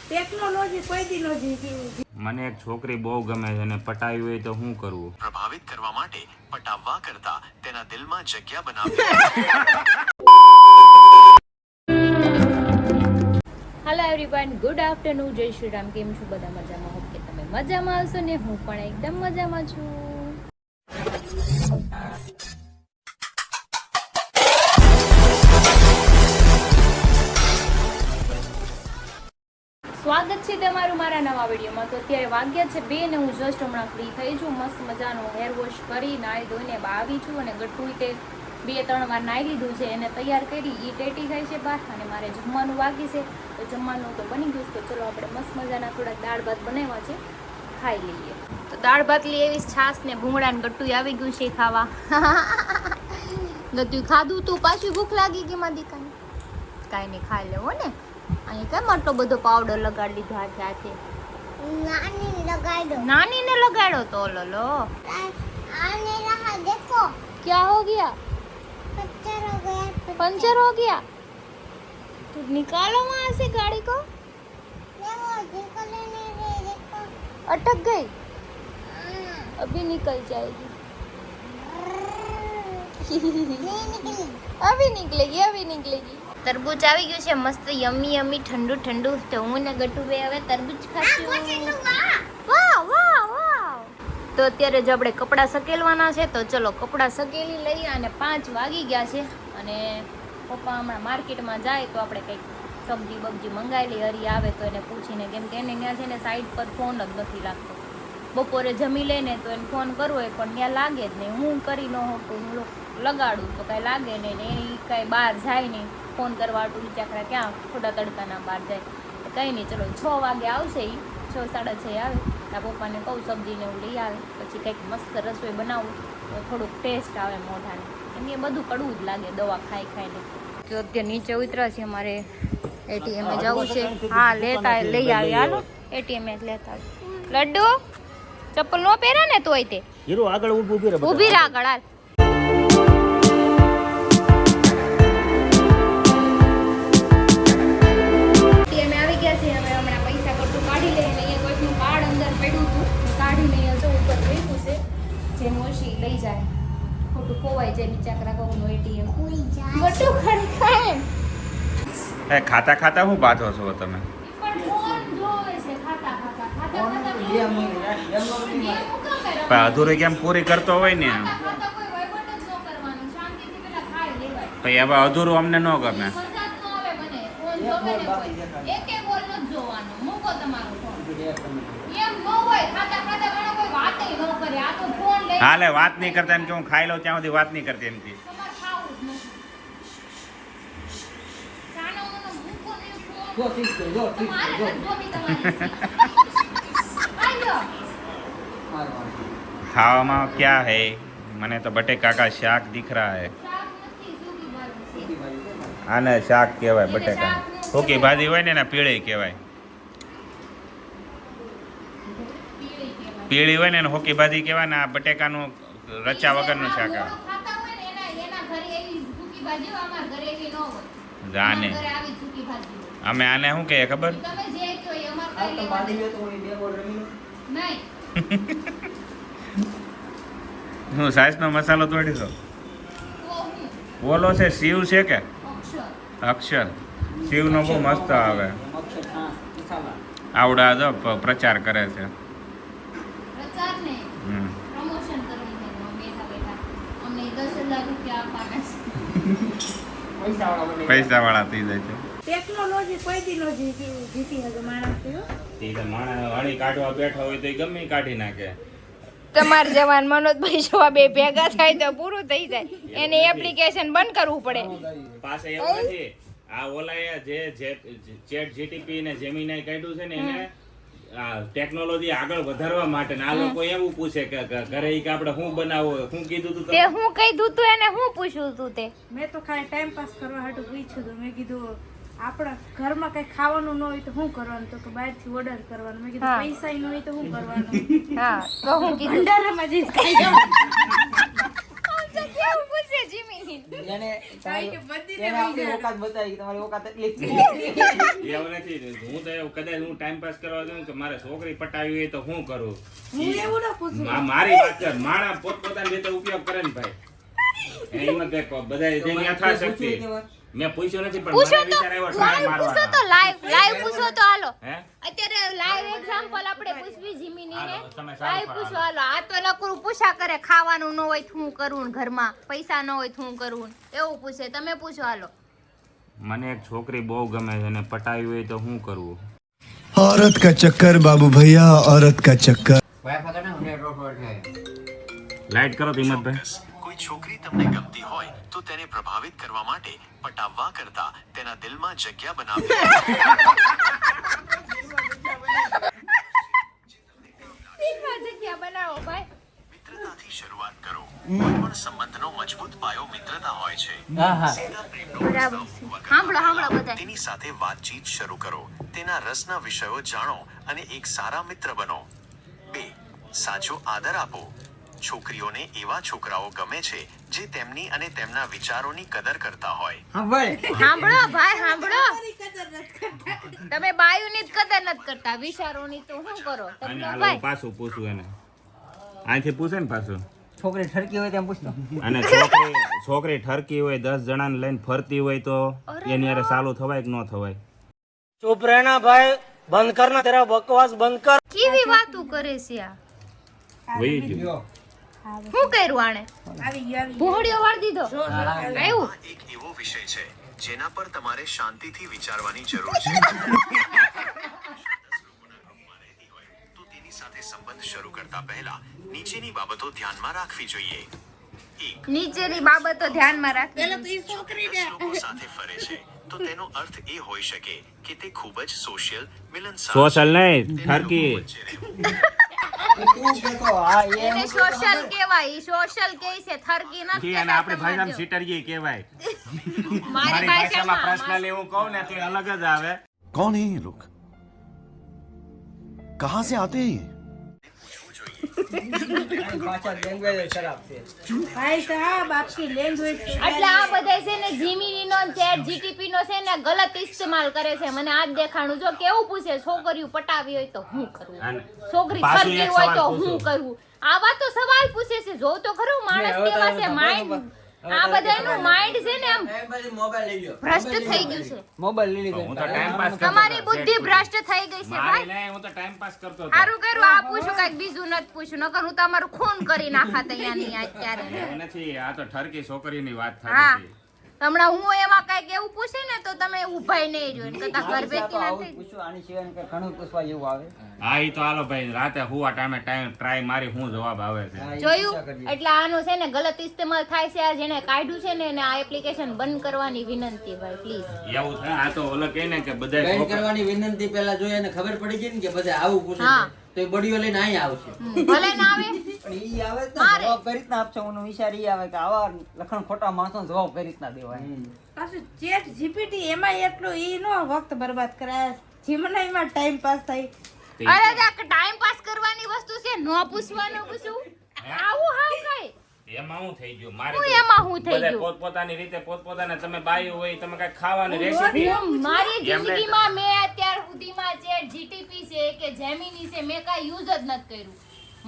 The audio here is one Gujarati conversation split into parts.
ટેકનોલોજી કોઈ દી નો જીતી. મને એક છોકરી બહુ ગમે છે અને પટાવી હોય તો શું કરવું? પ્રભાવિત કરવા માટે પટાવવા કરતા તેના દિલમાં જગ્યા બનાવવી. હેલો એવરીવન, ગુડ આફ્ટરનૂન, જય શ્રી રામ. કેમ છો બધા? મજામાં? હોપ કે તમે મજામાં હશો ને હું પણ એકદમ મજામાં છું. સ્વાગત છે તમારું મારા નવા વિડીયોમાં. તો અત્યારે વાગ્યા છે 2 ને હું જસ્ટ હમણાં ફ્રી થઈ છું. મસ્ત મજાનું હેર વોશ કરી નાહી ધોઈને આવી છું અને ગટ્ટું તે 2-3 વાર નાહી લીધું છે એને તૈયાર કરી. એ ટેટી ખાઈ છે બહાર અને મારે જમવાનું બાકી છે. તો જમવાનું તો બની ગયું. તો ચલો આપણે મસ્ત મજાના થોડાક દાળ ભાત બનાવ્યા છે, ખાઈ લઈએ. તો દાળ ભાત લઈ એવી છાશ ને ભૂંગળા ને ગટ્ટું આવી ગયું છે ખાવા. ગટ્ટું ખાધું તું પાછી ભૂખ લાગી ગઈ મારી દીકરાને. કાંઈ નહીં, ખાઈ લેવો ને. અહીં કેમ આટલો બધો પાવડર લગાડી લીધો હાથે હાથે? નાની ને લગાડો તો લો. क्या हो गया? पंचर हो गया तो निकालो वहां से गाड़ी को. अटक गई, अभी निकल जाएगी. अभी निकलेगी. तरबूज આવી ગયું છે મસ્ત યમી યમી ઠંડુ ઠંડુ. તો હું ને ગટુ બે હવે તરબૂચ ખાશું. વાહ વાહ વાહ. તો અત્યારે જ આપણે કપડાં સકેલવાના છે. તો ચલો કપડાં સકેલી લઈએ અને 5 વાગી ગયા છે અને પપ્પા હમણાં માર્કેટમાં જાય તો આપણે કંઈક સબ્જી બબ્જી મંગાવી લઈએ. હરી આવે તો એને પૂછીને, કેમ કે એને ત્યાં છે ને સાઈડ પર ફોન જ નથી લાગતો. બપોરે જમી લે ને તો એને ફોન કરવો હોય પણ ત્યાં લાગે જ નહીં. હું કરી ન હોતું, હું લગાડું તો કાંઈ લાગે નહીં ને એ કાંઈ બહાર જાય નહીં. ફોન કરવા આટલું વિચાર ક્યાં થોડા તડકાના બહાર જાય. તો કંઈ નહીં, ચલો 6 વાગે આવશે. એ 6-6:30 આવે. તારા પપ્પાને કહું સબ્જીને એવું લઈ આવે, પછી કંઈક મસ્ત રસોઈ બનાવું તો થોડુંક ટેસ્ટ આવે મોઢાને. એમ એ બધું કડવું જ લાગે દવા ખાઈ ખાઈને. તો અત્યારે નીચે ઉતરા છે, અમારે એટીએમ જવું છે. હા લેતા લઈ આવી, હાલો એટીએમ લેતા આવી. લડ્ડુ ચપ્પલ નો પહેરે ને તોય તે આગળ ઊભી રહે, ઊભી રહે આગળ. હાલ એટીએમ આવી ગયા છે. હવે હમણાં પૈસા કટું કાઢી લઈએ. અહીંયા કોઈકનું કાર્ડ અંદર પડ્યું હતું, કાઢીને અહીંયા જો ઉપર મૂક્યું છે. જેમ ઓછી લઈ જાય, ખોટું ખોવાય જાય. બિચારા કોકનું એટીએમ ગટું ખરી ખાય. ખાતા ખાતા હું બાંધો છો તમે? પણ ફોન જોવે છે ખાતા ખાતા. પણ અધૂરી કેમ પૂરી કરતો હોય ને, પછી હવે અધૂરું અમને ન ગમે. હાલે વાત નહીં કરતા એમ કે હું ખાઈ લઉં ત્યાં સુધી વાત નહીં કરતી એમ કે. ખાવામાં ક્યાં હે? મને તો બટેકા કા શાક દિખ રહા હે. આને શાક કહેવાય બટેકા. સૂકી ભાજી હોય ને એને પીળી કહેવાય. પીળી હોય ને એને સૂકી ભાજી કહેવાય ને આ બટેકાનું રચા વગરનું શાક આવે. જાને અમે આને શું કહીએ ખબર? હું સાસનો મસાલો તોડી દો. બોલો છે શિવ છે કે અક્ષર? શિવનો બહુ મસ્ત આવે. આવડા જો પ્રચાર કરે છે. પૈસા વાળા થઈ જાય છે. ટેકનોલોજી કોઈ દી નો જીતી હજુ માણસ થયો. માણસ વાળી કાઢવા બેઠા હોય તો ગમે કાઢી નાખે. તમાર જવાન મનોજભાઈ જોવા બે ભેગા થાય તો પૂરું થઈ જાય. એને એપ્લિકેશન બંધ કરવું પડે. પાસે એવું નથી. આ ઓલાએ જે ચેટ જીટીપી ને જેમિનાઈ કાઢ્યું છે ને એને ટેકનોલોજી આગળ વધારવા માટે આ લોકો એવું પૂછે કે ઘરે કે આપણે શું બનાવવું, શું કીધું તું તે હું કીધું તું એને હું પૂછ્યું તું તે? મેં તો ખાલી ટાઈમ પાસ કરવા હાટું પૂછ્યું હતું. મેં કીધું આપણા ઘરમાં કઈ ખાવાનું ન હોય તો શું કરવાનું? તો કે બહારથી ઓર્ડર કરવાનું. મેં કીધું પૈસા ન હોય તો શું કરવાનું? હા તો હું કીધું ભંડારામાં જઈને ખાઈ જવાનું. કેવું પૂછે જીમી? એને કાંઈ કે બધીને એને આપણી વહી ઓકાત બતાવી કે તમારી ઓકાત એટલી જ છે. એવું નથી. હું તો એવું કદાચ હું ટાઈમ પાસ કરવા જાઉં કે મારે છોકરી પટાવી હોય તો શું કરું? હું એવું ના પૂછું. મારી વાત કર. માણસ પોતપોતાની રીતે ઉપયોગ કરે ને ભાઈ. એમાં કઈક બધા જેની યથાશક્તિ. મેં પૂછ્યું નથી પણ પૂછો મને તો વિચાર આવ્યો try લાઈવ પૂછો તો મારવાનો. લાઈવ પૂછો તો હાલો હે? અત્યારે લાઈવ એક્ઝામ્પલ આપણે પૂછવી જીમીની ને હાલો, તમે સારું લાઈવ કરો, પૂછો હાલો આ તો નકરું પૂછા કરે ખાવાનું ન હોય તો શું કરવું ને ઘરમાં પૈસા ન હોય તો શું કરવું ને એવું પૂછે તમે પૂછો હાલો મને એક છોકરી બહુ ગમે છે અને પટાવી હોય તો શું કરવું? औरत का चक्कर बाबू भैया औरत का चक्कर વાઈફા કરે ને નેટવર્ક થાય. લાઈટ કરો તો હિંમતભાઈ. કોઈ છોકરી તમને ગમતી હોય તો તેને પ્રભાવિત કરવા માટે પટાવવા કરતા તેના દિલમાં જગ્યા બનાવવી જગ્યા બનાવો ભાઈ મિત્રતાથી શરૂઆત કરો. કોઈ પણ સંબંધનો મજબૂત પાયો મિત્રતા હોય છે. હા હા સીધા પ્રેમનો બરાબર પ્રસ્તાવ વગર સાંભળો બધા તેની સાથે વાતચીત શરૂ કરો. તેના રસના વિષયો જાણો અને એક સારા મિત્ર બનો. 2. સાચો આદર આપો. છોકરીઓને એવા છોકરાઓ ગમે છે જે તેમની અને તેમના વિચારોની કદર કરતા હોય. હા ભાઈ સાંભળો ભાઈ સાંભળો મારી કદર નથી કરતા. તમે બાયુની જ કદર નથી કરતા વિચારોની તો શું કરો અને તમે હાલો ભાઈ પાછું પૂછું એને. અહીંથી પૂછે ને પાછું. છોકરી ઠરકી હોય તેમ પૂછતો. અને છોકરી ઠરકી હોય 10 જણાને લઈને ફરતી હોય તો એની હારે ચાલુ થવાય કે ન થવાય? चुप रहना भाई, बंद करना तेरा बकवास बंद कर. કેવી વાતો કરે છે આ વહી ગયું. શું કર્યું આણે આવી ગયું. ભોળિયો વાળ દીધો આવ્યું આ એક એવો વિષય છે જેના પર તમારે શાંતિથી વિચારવાની જરૂર છે. તો તેની સાથે સંબંધ શરૂ કરતા પહેલા નીચેની બાબતો ધ્યાનમાં રાખવી જોઈએ. 1. નીચેની બાબતો ધ્યાનમાં રાખવી પેલા તો ઈ છોકરીને લોકો સાથે ફરે છે તો તેનો અર્થ એ હોઈ શકે કે તે ખૂબ જ સોશિયલ મિલનસાર સોશિયલ નહીં, ઠરકી. તું કેતો હા એને એ સોશિયલ કહેવાય ઈ સોશિયલ કહે છે થરકી નથી ઠીક, અને આપણે ભાષામાં સીટરજી કહેવાય. મારી મારી ભાષામાં ભાષામાં પર્સનલી હું કહું ને તો એ અલગ જ આવે. कौन है ये लोग कहाँ से आते हैं ये? પાછા લેંગ્વેજ ખરાબ છે. ભાઈ સાહેબ આપકી લેંગ્વેજ એટલે આ બધા છે ને જીમીની નો ચેટ જીટીપી નો છે ને ગલત ઇસ્તેમાલ કરે છે મને આજ દેખાણું જો કેવું પૂછે છોકરીઓ પટાવી હોય તો હું કરવું અને છોકરી પાછું થરકી એક હોય સવાલ તો પૂછું. હું કરવું આવા તો સવાલ પૂછે છે જો તો ખરું માણસ હવે તો કેવા છે હવે માઇન્ડ આ બધાનું માઇન્ડ છે ને આમ મોબાઈલ લઈ લ્યો. ભ્રષ્ટ થઈ ગયું છે મોબાઈલ લઈ લીધો. હું તો ટાઈમ પાસ કરતો તમારી હતો. બુદ્ધિ ભ્રષ્ટ થઈ ગઈ છે મારી ભાઈ નહીં, હું તો ટાઈમ પાસ કરતો હતો. સારું કર્યું આ પૂછું કઈક બીજું નથી પૂછ્યું નકર હું તમારું ખૂન કરી નાખા તૈયારની અત્યારે એવું નથી, આ તો ઠરકી છોકરીની વાત હા થતી હતી. હમણાં હું એમાં કઈક એવું પૂછે ને તો તમે ઉભાઈ નહીં રહ્યો ને કદાચ ઘર આવું બેઠી ના થઈ પૂછ્યું આની સિવાય કંઈ ઘણું પૂછવા જેવું આવે. હા ઈ તો હાલો ભાઈ, રાતે હુવા ટાઈમે ટ્રાય મારી હું જવાબ આવે છે. હા, એ પૂછ્યા જોયું કરીએ. એટલે આનું છે ને ગલત ઇસ્તેમાલ થાય છે આ જેને કાઢ્યું છે ને એને આ એપ્લિકેશન બંધ કરવાની વિનંતી ભાઈ પ્લીઝ એવું છે, આ તો ઓલો કહે ને કે બધા બેન કરવાની વિનંતી પહેલા જો એને ખબર પડી ગઈ ને કે બધા આવું પૂછે હા. છે, તો એ બડીઓ લઈને અહીં આવશે. ભલે ના આવે પણ ઈ આવે જ ને, મારે. જવાબ કઈ રીતના આપશો? એનો વિચાર ઈ આવે કે આવા લખણ ખોટા માણસોને જવાબ કઈ રીતના દેવાય. પાછું ચેટ જીપીટી એમાં એટલો ઈ નો વખત બરબાદ કરાય જીમનાઈમાં ટાઈમ પાસ થાય. અરે ટાઈમ પાસ કરવાની વસ્તુ છે નો પૂછવાનું પૂછું આવું હાવ કઈ એમાં હું થઈ ગયું મારે હું તો એમાં હું થઈ બધા ગયું પોતપોતાની રીતે પોતપોતાના તમે બાયું હોય તમે કઈ ખાવાની રેસીપી મારી એમ નહીં. જિંદગીમાં મેં અત્યાર સુધીમાં ચેટ જીટીપી છે કે જેમિની છે મેં કાંઈ યુઝ જ નથી કર્યું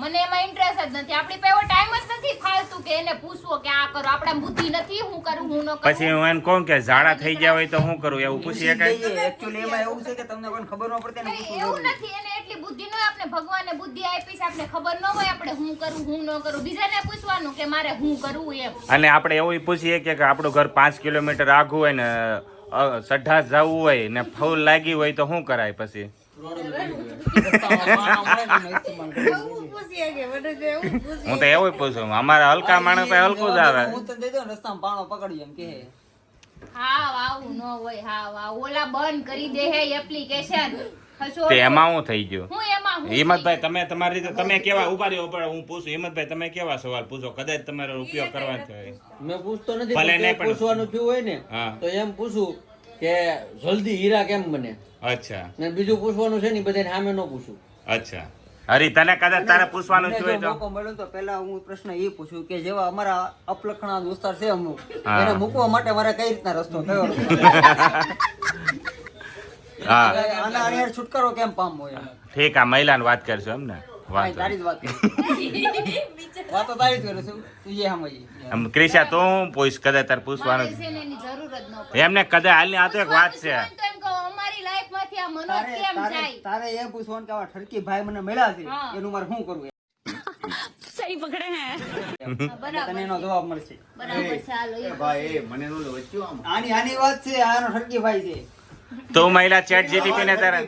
મને એમાં ઇન્ટરેસ્ટ જ નથી આપણી પાસે ટાઈમ જ નથી ફાલતું કે એને પૂછવો કે આ કરો આપણા બુદ્ધિ નથી હું કરું હું ન કરું પછી હું એને કહું કે ઝાડા થઈ ગયા હોય તો શું કરું એવું પૂછીએ કઈ? Actually એમાં એવું છે કે તમને કોઈને ખબર ન પડતી ને પૂછવું એવું જરૂરી. નથી એને એટલી બુદ્ધિ ન હોય આપણે ભગવાને બુદ્ધિ આપી છે આપણે ખબર ન હોય આપણે હું કરું હું ન કરું બીજાને પૂછવાનું કે મારે હું કરવું એમ અને આપણે એવું પૂછીએ કે આપણું ઘર 5 કિલોમીટર આઘું હોય ને સઢા જવું હોય ને ફૂલ લાગી હોય તો શું કરાય પછી? રસ્તામાં માણસ મળે ને એનો ઇસ્તેમાલ કરી. એવું પૂછીએ કે બધું કે એવું પૂછીએ. હું તો એવું પૂછું, અમારા હલકા માણસ પાસે હલકું જ આવે. હું તો દઈ દઉં ને, રસ્તામાં પાણો પકડી એમ કે હા આવું ન હોય હા ઓલા બંધ કરી દે હે એપ્લિકેશન તે એમાં હું થઈ ગયું? હું એમાં હું હિંમતભાઈ તમે તમારી રીતે તમે કેવા ઉભા રહ્યો ઉપર હું પૂછું. હિંમતભાઈ તમે કેવા સવાલ પૂછો કદાચ તમારો ઉપયોગ કરવાનો થાય? મેં પૂછતો નથી ભલે પણ નહીં તે પણ- પૂછવાનું થયું હોય ને હા. તો એમ પૂછું કે જલ્દી હીરા કેમ બને અચ્છા ને બીજું પૂછવાનું છે ને ઈ બધાને સામે ન પૂછું. અચ્છા હરી તને કદાચ તારે પૂછવાનું મને જ હોય જો તો મોકો મળ્યો તો પહેલા હું પ્રશ્ન એ પૂછું કે જેવા અમારા અપલખણા દોસ્તાર છે અમુક હા. એને મૂકવા માટે મારે કઈ રીતના રસ્તો કયો હા આના આને છુટકારો કેમ પામવો એમ ઠીક આ મહિલાને વાત કરશું એમ ને હા, વાંધો તારી જ વાત કરું. વાતો તારી જ કરું છું તું જે સમજી આમ ક્રિશા તું પૂછ કદાચ તારે પૂછવાનું મારે જ. છે ને એની જરૂર જ ન પડે. એમને કદાચ હાલની આ તો એક વાત છે પૂછવાનું તો એમ કહો, અમારી લાઈફમાંથી આ મનોજ તારે કેમ તારે જાય? તારે એ પૂછવાનું કે આવા ઠરકી ભાઈ મને મળ્યા છે હા. એનું મારે શું કરવું હા, બરાબર તને એનો જવાબ મળશે બરાબર છે, હાલો એ. આની વાત છે આનો ઠરકી ભાઈ છે તું મહિલા ચેટ જીટીપી ને તારે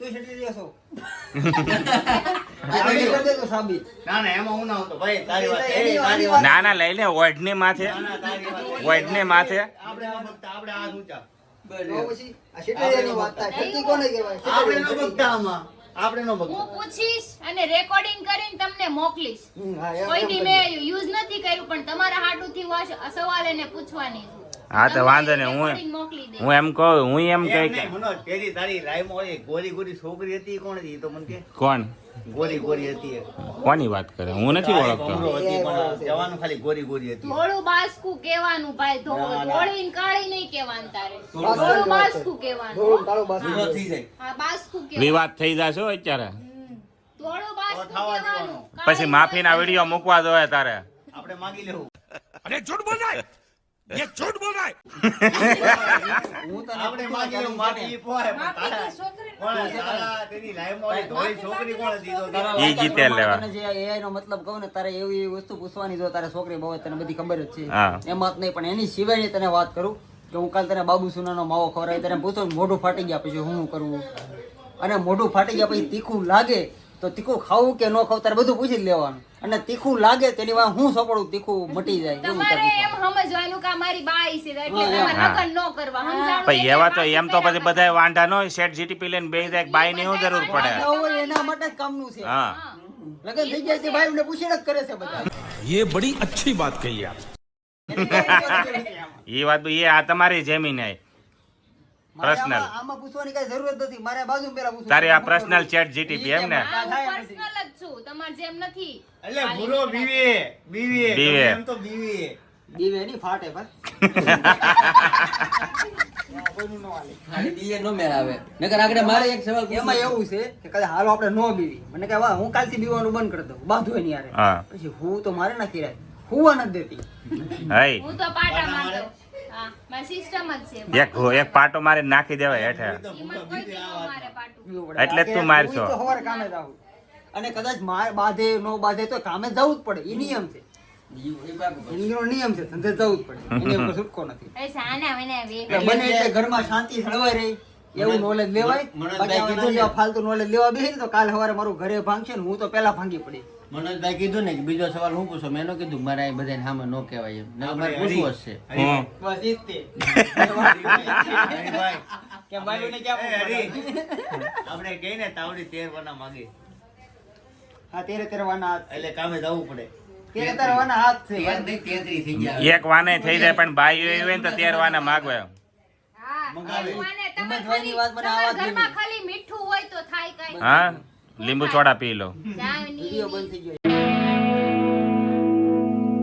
તું છેટી રહ્યો છો આ કરી દે તો સાબિત ના ના લઈ લે ઓઢને માથે ઓઢને માથે તો પછી આ છેટી વાત થાય ઠરકી કોને કહેવાય હું પૂછીશ અને રેકોર્ડિંગ કરીને તમને મોકલીશ. હા, એમ કોઈની કરજો. મેં યુઝ નથી કર્યું પણ તમારા હાટુથી સવાલ એને પૂછવાની છે. હા તો વાંધો ને recording મોકલી દે. હું એમ કહું હું એમ કહે કે છોકરી હતી કોણ હતી તો મને કે કોણ ગોરી હતી કોની વાત કરે હું નથી ઓળખતો જવાનું ખાલી ગોરી હતી ધોળું બાસકું કહેવાનું ભાઈ, ધોળી ને કાળી નહીં કહેવાનું તારે. ધોળું બાસકું કહેવાનું. થોડું કાળું બાસુ. પૂરો થઈ જાય હા, બાસકું કહેવાનું. વિવાદ થઈ જશે હો અત્યારે ધોળું બાસકું કહેવાનું. પછી માફીના વિડીયો મૂકવા દો તારે આપણે માગી લેવું હું તને આપણે માગી લેવું માફી પોહાય પણ તારા છોકરી પણ તારા તેની લાઈફમાં ઓલી ધોળી છોકરી કોણ હતી તો તારા ઈ જીતે લેવા તને જે AI નો મતલબ કહું ને તારે એવી વસ્તુ પૂછવાની જો તારે છોકરી બહુ તને બધી ખબર જ છે હા. એમાં જ નહીં પણ એની સિવાયની તને વાત કરું કે હું કાલ તને બાબુ સુનાનો માવો ખવડાવી તને પૂછો મોઢું ફાટી ગયા પછી હું કરવું અને મોઢું ફાટી ગયા પછી તીખું લાગે તો તીખું ખાવું કે ન ખાવું તારે બધું પૂછી જ લેવાનું અને તીખું લાગે તેની વાત હું સપડું તીખું મટી જાય એવું તમારે તારે એમ સમજવાનું કે આ મારી બાઈ છે એટલે હા, તમારે હા. લગ્ન ન કરવા. સમજાણું? પછી એવા તો એમ તો પછી પેલા બધા વાંઢા નો સેટ જીટીપી લઈને બેસી જાય બાઈ ની શું જરૂર પડે પૂછવું હોય એના માટે જ કામનું છે હા લગન થઈ જાય તે ભાઈ પૂછીને જ કરે છે બધા ये बड़ी अच्छी बात कही आप એ વાત એ આ તમારી જમીન હે મારે Personal. આમાં પૂછવાની કઈ જરૂર જ નથી મારે બાજુ પેલા પૂછવું તારી આ પર્સનલ ચેટ જીટીપી એમ ને હા, હું personal જ છું, તમારે જેમ નથી. એટલે ભૂરો બીવી બીવે. એમ તો બીવી દીવે ની ફાટે ભાઈ કોઈનું ન હાલે. ખાલી બીએ નો મેળ આવે નકર આગળ મારે એક સવાલ એમાં એવું છે કે કદાચ હાલો આપણે નો બીવી મને કે વાહ હું કાલથી બીવાનું બંધ કરી દઉં બાંધો એની હારે હા પછી હું તો મારે નાખી રાખ હુવા નથી દેતી હઈ હું તો પાટા મારતો. હા, મારી system જ છે. એક પાટો મારી નાખી દેવાય હેઠે ઈ મને કોઈ દી ન મારે પાટું. બીવું પડે. એટલે જ તું હું મારશો. તો સવારે કામે જ આવું અને કદાચ બાંધે નો બાંધે તો કામે જવું જ પડે એ નિયમ છે જિંદગીનો નિયમ છે ધંધે જવું જ પડે એની ઉપર છૂટકો નથી એ સાના મને વે. એટલે બને એટલે ઘરમાં શાંતિ જળવાઈ રહી એવું નોલેજ લેવાય બાકી આવા જો આ ફાલતુ નોલેજ લેવા બેસી ને તો કાલ સવારે મારું ઘરે ભાંગશે ને હું તો પેલા ભાંગી પડી મનોજભાઈ કીધું ને કે બીજો સવાલ હું પૂછો મેં એનો કીધું મારે આ બધાને સામે નો કહેવાય એમ નકર મારે પૂછવું જ છે હું બસ ઈ જ તે. કે ભાઈઓને ક્યાં પૂછવાનું? આપણે કહીને તાવડી તેરવાના માંગે હા તેરે તેરવાના હાથ એટલે કામે જવું પડે તેરે તેરવાના હાથ છે તેર નહીં તેત્રી થઈ ગયા એક વાને થઈ જાય પણ બાઈ હોય ને તો 13 વાને માગવે હા, મંગાવે. ભગવાને તમે હિંમતભાઈની ખાલી- વાત મને આવા જ તમારા ઘરમાં ગમી. ખાલી મીઠું હોય તો થાય કાંઈ. હા લીંબુ ચોડા પી લો જાવ ની. વિડીયો બંધ થઈ ગયો